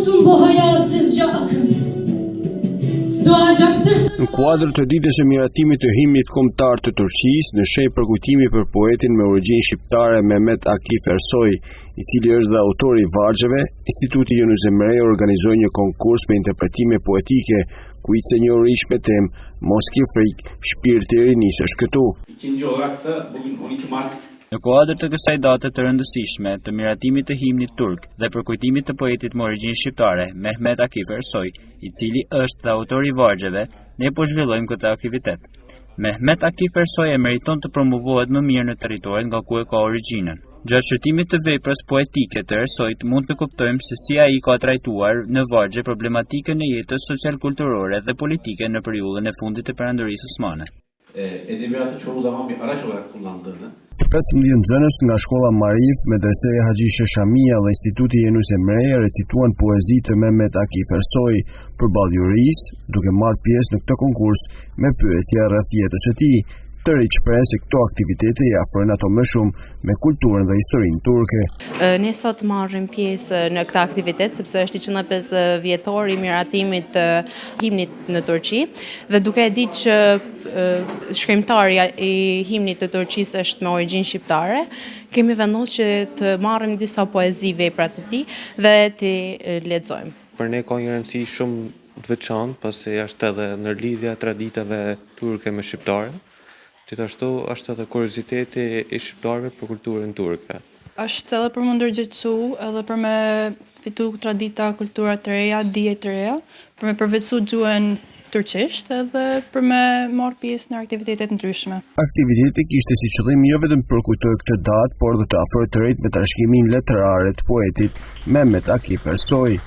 olsun bu hayasızca akın. Doğacaktır. Në kuadër të ditës së miratimit të himnit kombëtar të Turqisë, në sheh përkujtimi për poetin me origjinë shqiptare Mehmet Akif Ersoy, i cili është dhe autori i vargjeve, Instituti Yunus Emre organizoi një konkurs me interpretime poetike, ku i cenjorish me temë Mos ki frikë, shpirti i rinisë është këtu. İkinci olarak da bugün 12 Mart Në kuadër të kësaj date të rëndësishme të miratimit të himnit turk dhe përkujtimit të poetit me origjinë shqiptare, Mehmet Akif Ersoy, i cili është dhe autor i vargjeve, ne po zhvillojmë këtë aktivitet. Mehmet Akif Ersoy e meriton të promovohet më mirë në territorin nga ku e ka origjinën. Gjatë shërtimit të veprës poetike të Ersoyt mund të kuptojmë se si ai ka trajtuar në vargje problematikën e jetës social-kulturore dhe politike në periudhën e fundit të perandorisë osmane. Edebiyatı çoğu zaman bir araç olarak kullandığını 15 nxënës nga shkolla Marif, Medreseja Haxhi Sheshamia dhe Instituti Yunus Emre recituan poezi të Mehmet Akif Ersoy përballë jurisë, duke marrë pjesë në këtë konkurs me pyetje rreth jetës së tij. Tërë shpreh se këto aktivitete i afrojnë ato më shumë me kulturën dhe historinë turke. Ne sot marrim pjesë në këtë aktivitet sepse është i 105 vjetor i miratimit të himnit në Turqi dhe duke e ditë që shkrimtari i himnit të Turqisë është me origjinë shqiptare, kemi vendosur që të marrim disa poezi vepra të tij dhe të lexojmë. Për ne ka një rëndësi shumë të veçantë, pasi është edhe ndërlidhja e traditave turke me shqiptare. Gjithashtu është edhe kurioziteti i shqiptarëve për kulturën turke. Është edhe për më ndërgjegjësu, edhe për me fitu tradita, kultura të reja, dije të reja, për me përvetësu gjuhën turqisht edhe për me marrë pjesë në aktivitetet ndryshme. Aktiviteti kishte si qëllim jo vetëm të përkujtojë këtë datë, por dhe të afrojë të rinjtë me trashëgiminë letrare të poetit Mehmet Akif Ersoy.